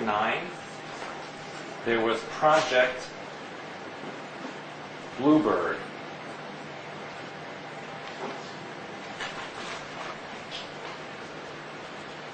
1969, there was Project Bluebird.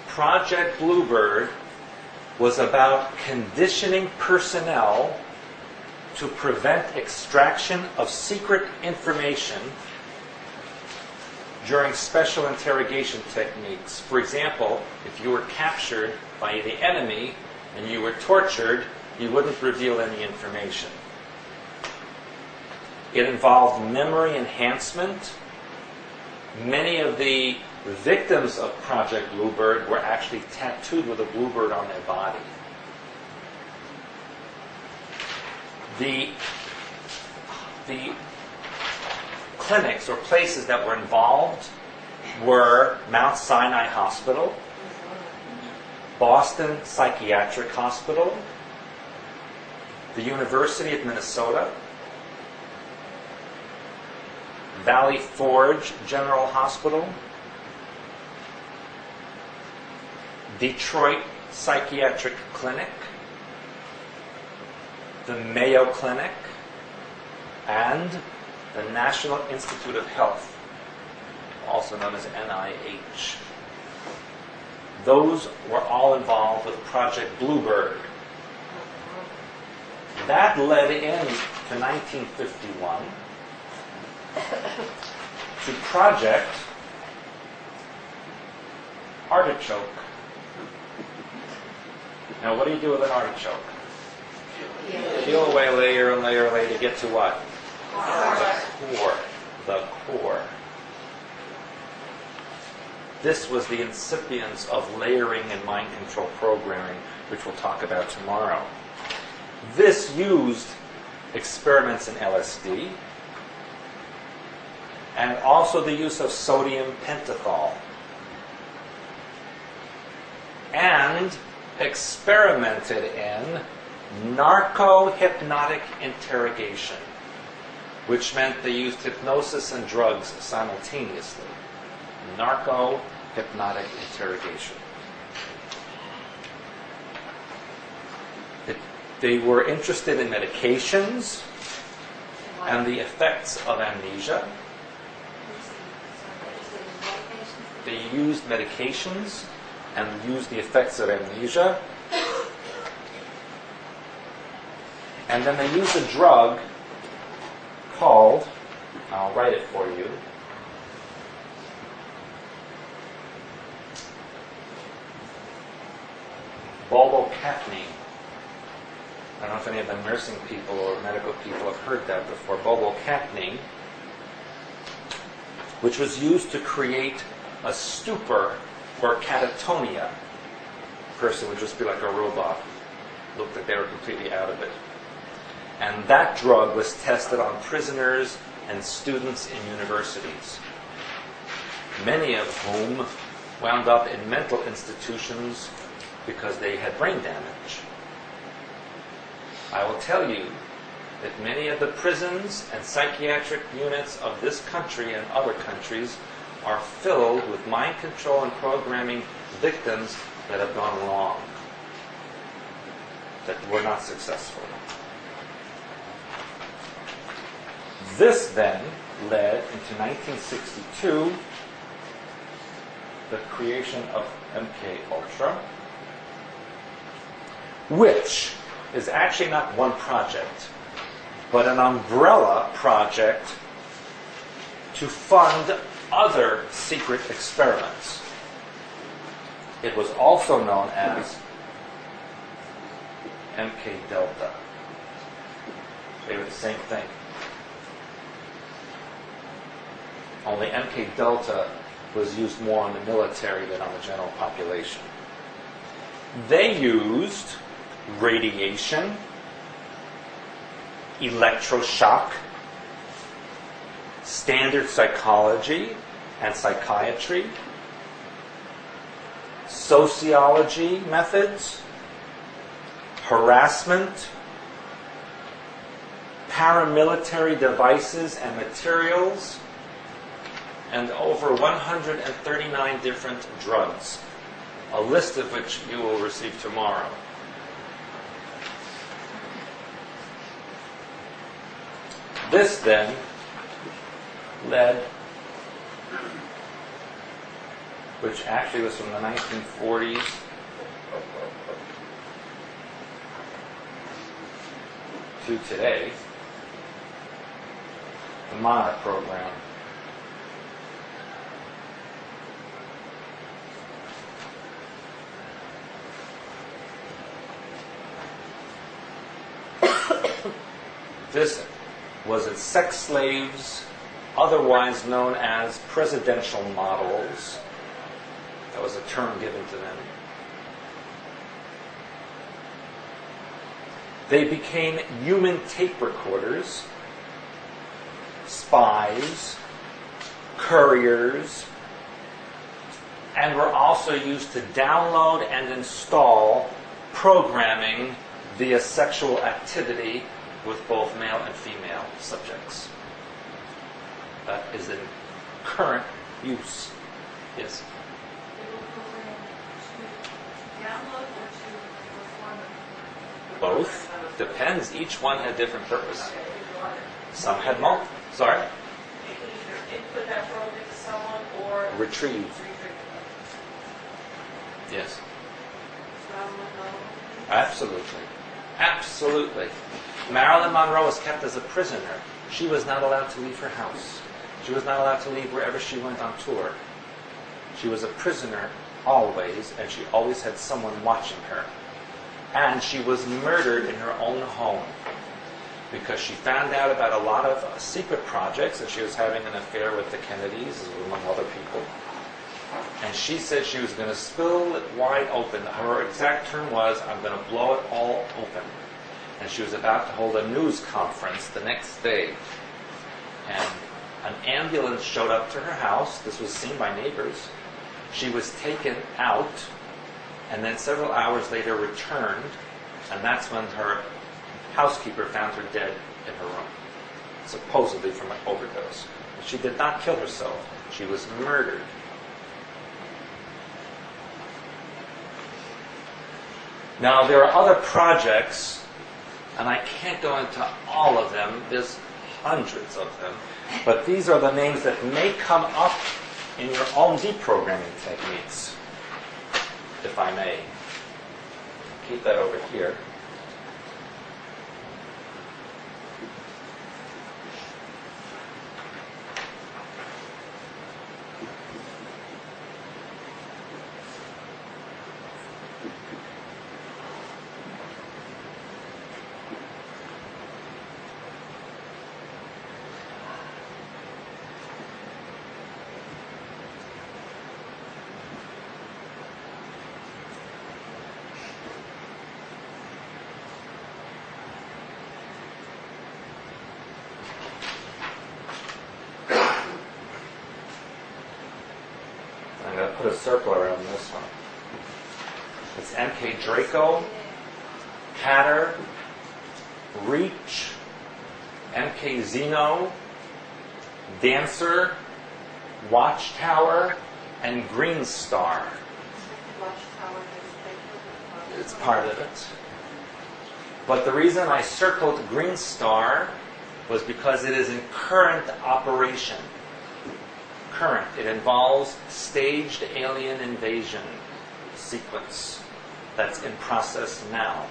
Project Bluebird was about conditioning personnel to prevent extraction of secret information during special interrogation techniques. For example, if you were captured by the enemy and you were tortured, you wouldn't reveal any information. It involved memory enhancement. Many of the victims of Project Bluebird were actually tattooed with a bluebird on their body. The clinics or places that were involved were Mount Sinai Hospital, Boston Psychiatric Hospital, the University of Minnesota, Valley Forge General Hospital, Detroit Psychiatric Clinic, the Mayo Clinic, and the National Institute of Health, also known as NIH. Those were all involved with Project Bluebird. That led into 1951 to Project Artichoke. Now, what do you do with an artichoke? Peel away layer and layer and layer to get to what? The core. The core. This was the incipience of layering and mind control programming, which we'll talk about tomorrow. This used experiments in LSD and also the use of sodium pentothal, and experimented in narco-hypnotic interrogation, which meant they used hypnosis and drugs simultaneously. Narco-hypnotic interrogation. They were interested in medications and the effects of amnesia. They used medications and used the effects of amnesia. And then they used a drug called, I'll write it for you, bulbocapnine. I don't know if any of the nursing people or medical people have heard that before. Bulbocapnine, which was used to create a stupor or catatonia. A person would just be like a robot. Looked like they were completely out of it. And that drug was tested on prisoners and students in universities, many of whom wound up in mental institutions because they had brain damage. I will tell you that many of the prisons and psychiatric units of this country and other countries are filled with mind control and programming victims that have gone wrong, that were not successful. This then led into 1962 the creation of MK Ultra, which is actually not one project, but an umbrella project to fund other secret experiments. It was also known as MK Delta. They were the same thing. Only MK Delta was used more on the military than on the general population. They used radiation, electroshock, standard psychology and psychiatry, sociology methods, harassment, paramilitary devices and materials, and over 139 different drugs, a list of which you will receive tomorrow. This then led, which actually was from the 1940s to today, the Monarch program. This was its sex slaves, otherwise known as presidential models. That was a term given to them. They became human tape recorders, spies, couriers, and were also used to download and install programming via sexual activity with both male and female subjects. That is in current use. Yes? Both. Depends. Each one had different purpose. Some had multiple. Sorry? You can either input that program into someone or Retrieve. Yes. Absolutely. Absolutely. Marilyn Monroe was kept as a prisoner. She was not allowed to leave her house. She was not allowed to leave wherever she went on tour. She was a prisoner always, and she always had someone watching her. And she was murdered in her own home because she found out about a lot of secret projects, and she was having an affair with the Kennedys, among other people. And she said she was going to spill it wide open. Her exact term was, I'm going to blow it all open. And she was about to hold a news conference the next day. And an ambulance showed up to her house. This was seen by neighbors. She was taken out, and then several hours later returned, and that's when her housekeeper found her dead in her room, supposedly from an overdose. But she did not kill herself. She was murdered. Now, there are other projects, and I can't go into all of them. There's hundreds of them. But these are the names that may come up in your own deprogramming techniques, if I may. Keep that over here. I'm going to put a circle around this one. It's MK Draco, Hatter, Reach, MK Xeno, Dancer, Watchtower, and Green Star. It's part of it. But the reason I circled Green Star was because it is in current operation. Current. It involves staged alien invasion sequence that's in process now.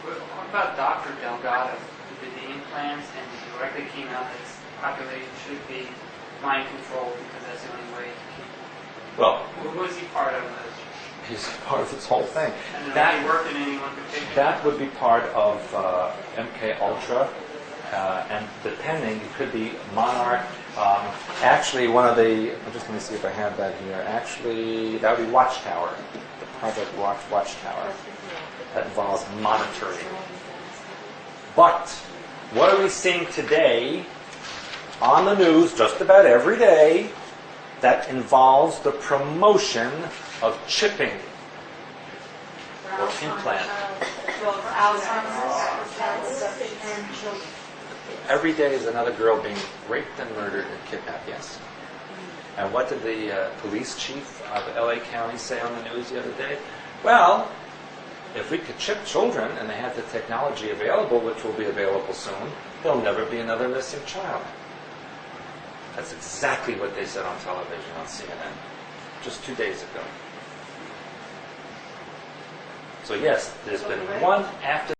What about Dr. Delgado, who did the implants and directly came out that this population should be mind controlled because that's the only way to keep. Well, Who was he part of this? he's part of this whole thing. And That he worked in any one particular? That would be part of MK Ultra, and depending, it could be Monarch. Actually, one of the, let me see if I have that here. Actually, that would be Watchtower, the Project Watchtower. That involves monitoring. But what are we seeing today on the news just about every day that involves the promotion of chipping or implant? Every day is another girl being raped and murdered and kidnapped, yes. And what did the police chief of LA County say on the news the other day? Well, if we could chip children and they have the technology available, which will be available soon, there'll never be another missing child. That's exactly what they said on television on CNN just 2 days ago. So yes, there's been one after